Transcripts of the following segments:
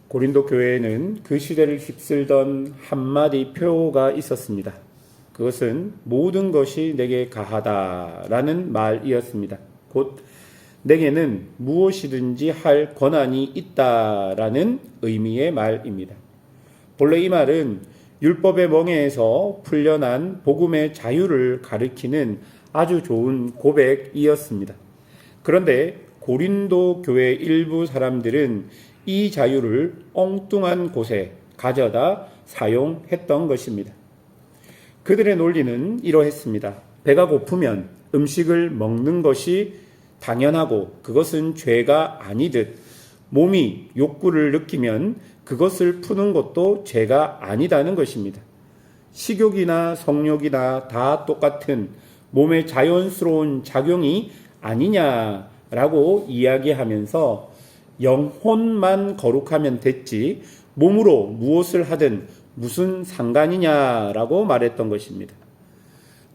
고린도 교회에는 그 시대를 휩쓸던 한마디 표어가 있었습니다. 그것은 모든 것이 내게 가하다라는 말이었습니다. 곧 내게는 무엇이든지 할 권한이 있다라는 의미의 말입니다. 본래 이 말은 율법의 멍에에서 풀려난 복음의 자유를 가리키는 아주 좋은 고백이었습니다. 그런데 고린도 교회 일부 사람들은 이 자유를 엉뚱한 곳에 가져다 사용했던 것입니다. 그들의 논리는 이러했습니다. 배가 고프면 음식을 먹는 것이 당연하고 그것은 죄가 아니듯 몸이 욕구를 느끼면 그것을 푸는 것도 죄가 아니다는 것입니다. 식욕이나 성욕이나 다 똑같은 몸의 자연스러운 작용이 아니냐라고 이야기하면서 영혼만 거룩하면 됐지 몸으로 무엇을 하든 무슨 상관이냐라고 말했던 것입니다.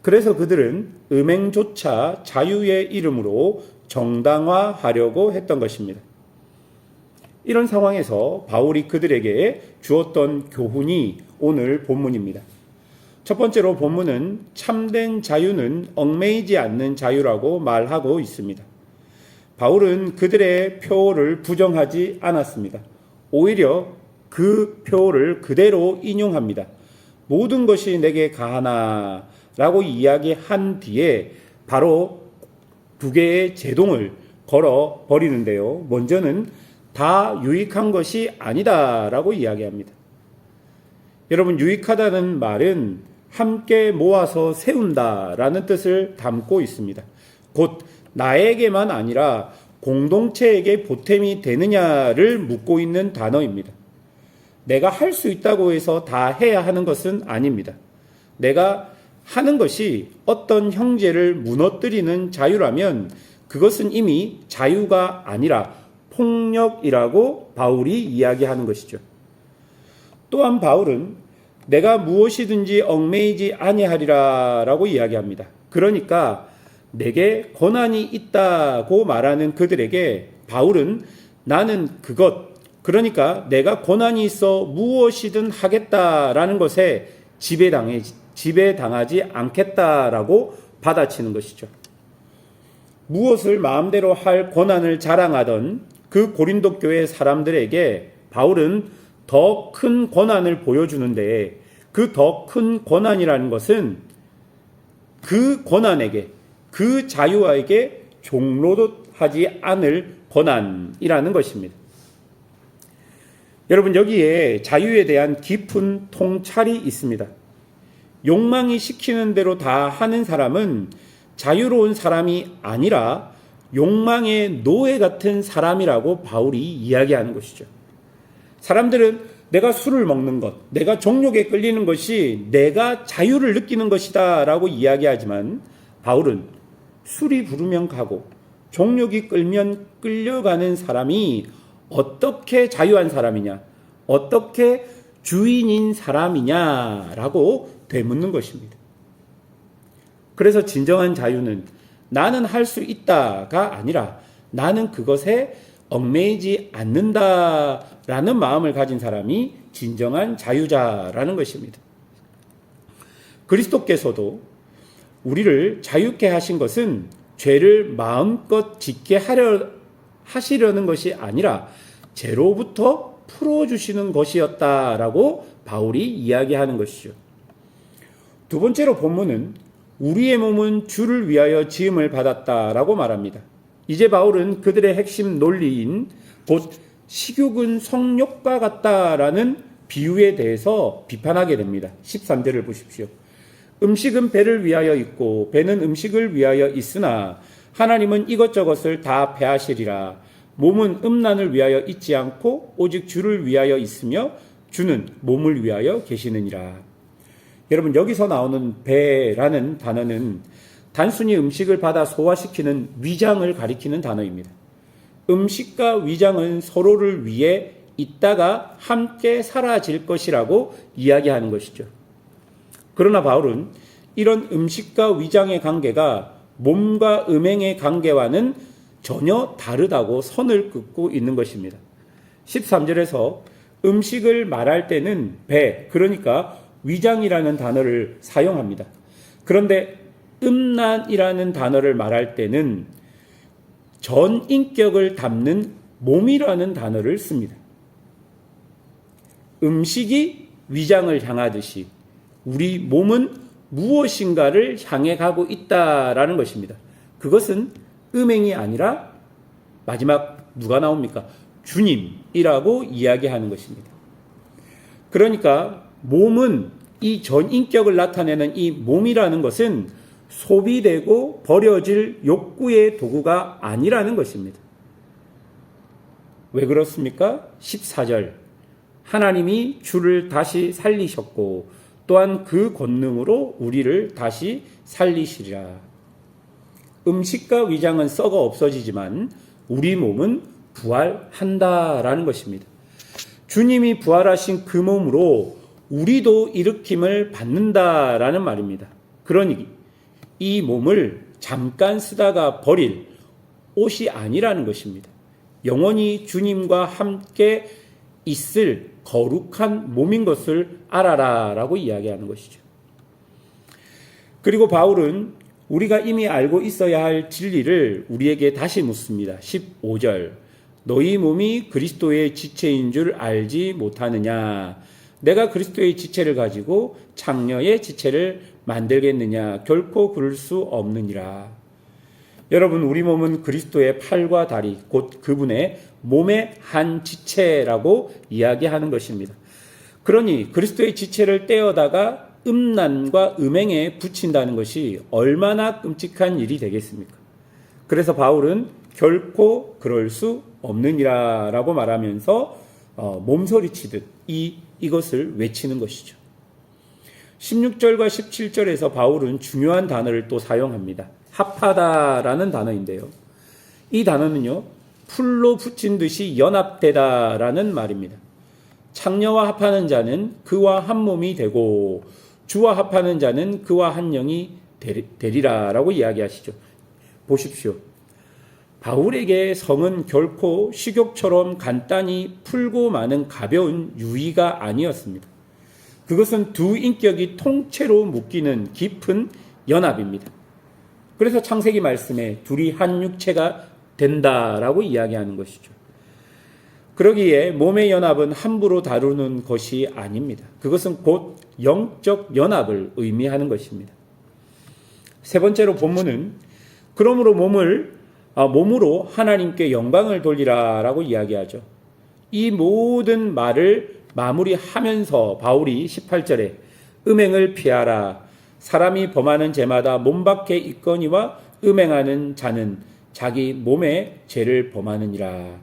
그래서 그들은 음행조차 자유의 이름으로 정당화하려고 했던 것입니다. 이런 상황에서 바울이 그들에게 주었던 교훈이 오늘 본문입니다. 첫 번째로 본문은 참된 자유는 얽매이지 않는 자유라고 말하고 있습니다. 바울은 그들의 표어를 부정하지 않았습니다. 오히려 그 표어를 그대로 인용합니다. 모든 것이 내게 가하나 라고 이야기한 뒤에 바로 두 개의 제동을 걸어 버리는데요. 먼저는 다 유익한 것이 아니다 라고 이야기합니다. 여러분, 유익하다는 말은 함께 모아서 세운다 라는 뜻을 담고 있습니다. 곧 나에게만 아니라 공동체에게 보탬이 되느냐를 묻고 있는 단어입니다. 내가 할 수 있다고 해서 다 해야 하는 것은 아닙니다. 내가 하는 것이 어떤 형제를 무너뜨리는 자유라면 그것은 이미 자유가 아니라 폭력이라고 바울이 이야기하는 것이죠. 또한 바울은 내가 무엇이든지 얽매이지 아니하리라 라고 이야기합니다. 그러니까 내게 권한이 있다고 말하는 그들에게 바울은 나는 그것, 그러니까 내가 권한이 있어 무엇이든 하겠다라는 것에 지배당하지 않겠다라고 받아치는 것이죠. 무엇을 마음대로 할 권한을 자랑하던 그 고린도 교회 사람들에게 바울은 더 큰 권한을 보여주는데 그 더 큰 권한이라는 것은 그 권한에게, 그 자유에게 종로도 하지 않을 권한이라는 것입니다. 여러분, 여기에 자유에 대한 깊은 통찰이 있습니다. 욕망이 시키는 대로 다 하는 사람은 자유로운 사람이 아니라 욕망의 노예 같은 사람이라고 바울이 이야기하는 것이죠. 사람들은 내가 술을 먹는 것, 내가 정욕에 끌리는 것이 내가 자유를 느끼는 것이다 라고 이야기하지만 바울은 술이 부르면 가고 정욕이 끌면 끌려가는 사람이 어떻게 자유한 사람이냐, 어떻게 주인인 사람이냐라고 되묻는 것입니다. 그래서 진정한 자유는 나는 할 수 있다가 아니라 나는 그것에 얽매이지 않는다라는 마음을 가진 사람이 진정한 자유자라는 것입니다. 그리스도께서도 우리를 자유케 하신 것은 죄를 마음껏 짓게 하시려는 것이 아니라 죄로부터 풀어주시는 것이었다라고 바울이 이야기하는 것이죠. 두 번째로 본문은 우리의 몸은 주를 위하여 지음을 받았다라고 말합니다. 이제 바울은 그들의 핵심 논리인 곧 식욕은 성욕과 같다라는 비유에 대해서 비판하게 됩니다. 13절을 보십시오. 음식은 배를 위하여 있고 배는 음식을 위하여 있으나 하나님은 이것저것을 다 패하시리라. 몸은 음란을 위하여 있지 않고 오직 주를 위하여 있으며 주는 몸을 위하여 계시느니라. 여러분, 여기서 나오는 배라는 단어는 단순히 음식을 받아 소화시키는 위장을 가리키는 단어입니다. 음식과 위장은 서로를 위해 있다가 함께 사라질 것이라고 이야기하는 것이죠. 그러나 바울은 이런 음식과 위장의 관계가 몸과 음행의 관계와는 전혀 다르다고 선을 긋고 있는 것입니다. 13절에서 음식을 말할 때는 배, 그러니까 위장이라는 단어를 사용합니다. 그런데 음란이라는 단어를 말할 때는 전 인격을 담는 몸이라는 단어를 씁니다. 음식이 위장을 향하듯이 우리 몸은 무엇인가를 향해 가고 있다라는 것입니다. 그것은 음행이 아니라 마지막 누가 나옵니까? 주님이라고 이야기하는 것입니다. 그러니까 몸은 이 전인격을 나타내는 이 몸이라는 것은 소비되고 버려질 욕구의 도구가 아니라는 것입니다. 왜 그렇습니까? 14절 하나님이 주를 다시 살리셨고 또한 그 권능으로 우리를 다시 살리시리라. 음식과 위장은 썩어 없어지지만 우리 몸은 부활한다라는 것입니다. 주님이 부활하신 그 몸으로 우리도 일으킴을 받는다라는 말입니다. 그러니 이 몸을 잠깐 쓰다가 버릴 옷이 아니라는 것입니다. 영원히 주님과 함께 있을 거룩한 몸인 것을 알아라 라고 이야기하는 것이죠. 그리고 바울은 우리가 이미 알고 있어야 할 진리를 우리에게 다시 묻습니다. 15절 너희 몸이 그리스도의 지체인 줄 알지 못하느냐. 내가 그리스도의 지체를 가지고 장녀의 지체를 만들겠느냐. 결코 그럴 수 없느니라. 여러분, 우리 몸은 그리스도의 팔과 다리, 곧 그분의 몸의 한 지체라고 이야기하는 것입니다. 그러니 그리스도의 지체를 떼어다가 음란과 음행에 붙인다는 것이 얼마나 끔찍한 일이 되겠습니까? 그래서 바울은 결코 그럴 수 없느니라 라고 말하면서 몸서리치듯 이것을 외치는 것이죠. 16절과 17절에서 바울은 중요한 단어를 또 사용합니다. 합하다라는 단어인데요. 이 단어는요, 풀로 붙인 듯이 연합되다라는 말입니다. 창녀와 합하는 자는 그와 한 몸이 되고 주와 합하는 자는 그와 한 영이 되리라라고 이야기하시죠. 보십시오. 바울에게 성은 결코 식욕처럼 간단히 풀고 마는 가벼운 유의가 아니었습니다. 그것은 두 인격이 통째로 묶이는 깊은 연합입니다. 그래서 창세기 말씀에 둘이 한 육체가 된다라고 이야기하는 것이죠. 그러기에 몸의 연합은 함부로 다루는 것이 아닙니다. 그것은 곧 영적 연합을 의미하는 것입니다. 세 번째로 본문은 그러므로 몸으로 하나님께 영광을 돌리라라고 이야기하죠. 이 모든 말을 마무리하면서 바울이 18절에 음행을 피하라. 사람이 범하는 죄마다 몸 밖에 있거니와 음행하는 자는 자기 몸의 죄를 범하느니라.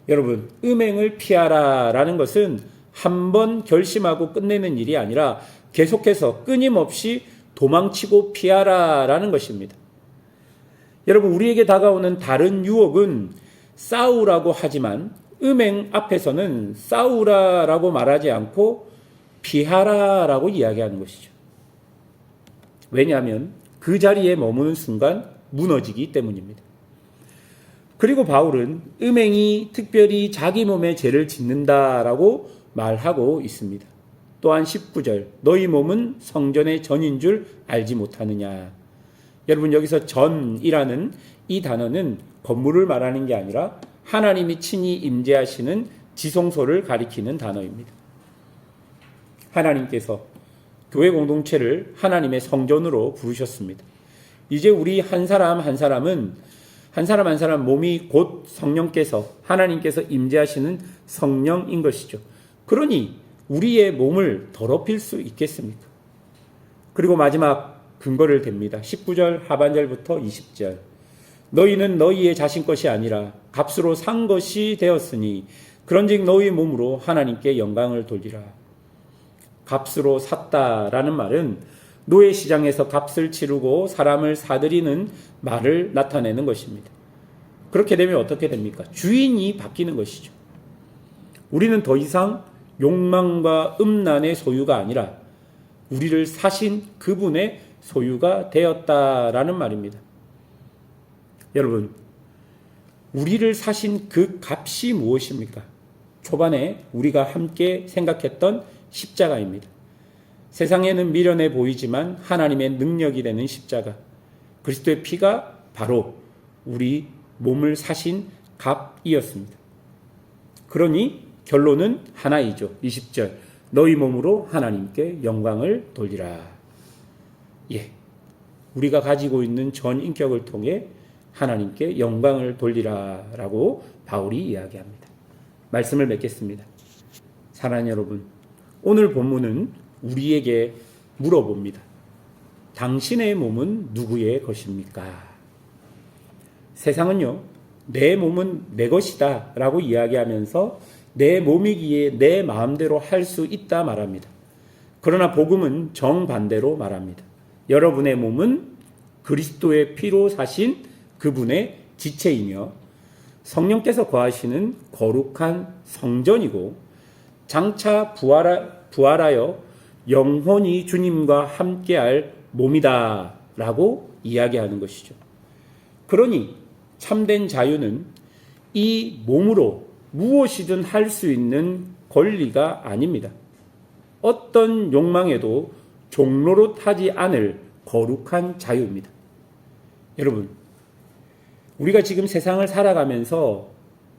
여러분, 음행을 피하라라는 것은 한 번 결심하고 끝내는 일이 아니라 계속해서 끊임없이 도망치고 피하라라는 것입니다. 여러분, 우리에게 다가오는 다른 유혹은 싸우라고 하지만 음행 앞에서는 싸우라라고 말하지 않고 피하라라고 이야기하는 것이죠. 왜냐하면 그 자리에 머무는 순간 무너지기 때문입니다. 그리고 바울은 음행이 특별히 자기 몸에 죄를 짓는다라고 말하고 있습니다. 또한 19절 너희 몸은 성전의 전인 줄 알지 못하느냐. 여러분, 여기서 전이라는 이 단어는 건물을 말하는 게 아니라 하나님이 친히 임재하시는 지성소를 가리키는 단어입니다. 하나님께서 교회 공동체를 하나님의 성전으로 부르셨습니다. 이제 우리 한 사람 한 사람은 한 사람 몸이 곧 성령께서 하나님께서 임재하시는 성령인 것이죠. 그러니 우리의 몸을 더럽힐 수 있겠습니까? 그리고 마지막 근거를 댑니다. 19절 하반절부터 20절 너희는 너희의 자신 것이 아니라 값으로 산 것이 되었으니 그런즉 너희 몸으로 하나님께 영광을 돌리라. 값으로 샀다라는 말은 노예 시장에서 값을 치르고 사람을 사들이는 말을 나타내는 것입니다. 그렇게 되면 어떻게 됩니까? 주인이 바뀌는 것이죠. 우리는 더 이상 욕망과 음란의 소유가 아니라 우리를 사신 그분의 소유가 되었다라는 말입니다. 여러분, 우리를 사신 그 값이 무엇입니까? 초반에 우리가 함께 생각했던 십자가입니다. 세상에는 미련해 보이지만 하나님의 능력이 되는 십자가, 그리스도의 피가 바로 우리 몸을 사신 값이었습니다. 그러니 결론은 하나이죠. 20절 너희 몸으로 하나님께 영광을 돌리라. 예, 우리가 가지고 있는 전 인격을 통해 하나님께 영광을 돌리라 라고 바울이 이야기합니다. 말씀을 맺겠습니다. 사랑하는 여러분, 오늘 본문은 우리에게 물어봅니다. 당신의 몸은 누구의 것입니까? 세상은요, 내 몸은 내 것이다 라고 이야기하면서 내 몸이기에 내 마음대로 할 수 있다 말합니다. 그러나 복음은 정반대로 말합니다. 여러분의 몸은 그리스도의 피로 사신 그분의 지체이며 성령께서 거하시는 거룩한 성전이고 장차 부활하여 영원히 주님과 함께할 몸이다 라고 이야기하는 것이죠. 그러니 참된 자유는 이 몸으로 무엇이든 할 수 있는 권리가 아닙니다. 어떤 욕망에도 종로로 타지 않을 거룩한 자유입니다. 여러분, 우리가 지금 세상을 살아가면서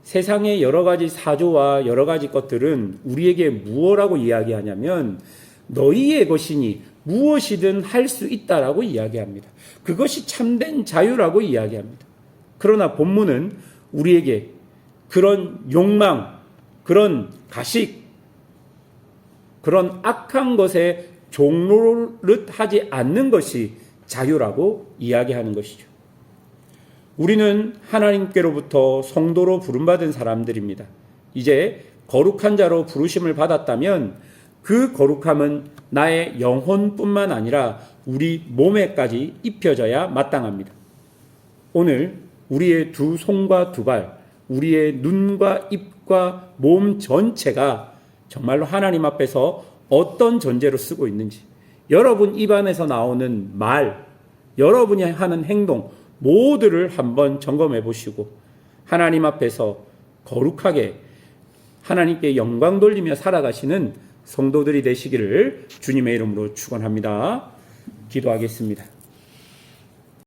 세상의 여러 가지 사조와 여러 가지 것들은 우리에게 무엇이라고 이야기하냐면 너희의 것이니 무엇이든 할 수 있다라고 이야기합니다. 그것이 참된 자유라고 이야기합니다. 그러나 본문은 우리에게 그런 욕망, 그런 가식, 그런 악한 것에 종로를 하지 않는 것이 자유라고 이야기하는 것이죠. 우리는 하나님께로부터 성도로 부름받은 사람들입니다. 이제 거룩한 자로 부르심을 받았다면 그 거룩함은 나의 영혼뿐만 아니라 우리 몸에까지 입혀져야 마땅합니다. 오늘 우리의 두 손과 두 발, 우리의 눈과 입과 몸 전체가 정말로 하나님 앞에서 어떤 존재로 쓰고 있는지, 여러분 입안에서 나오는 말, 여러분이 하는 행동 모두를 한번 점검해 보시고 하나님 앞에서 거룩하게 하나님께 영광 돌리며 살아가시는 성도들이 되시기를 주님의 이름으로 축원합니다. 기도하겠습니다.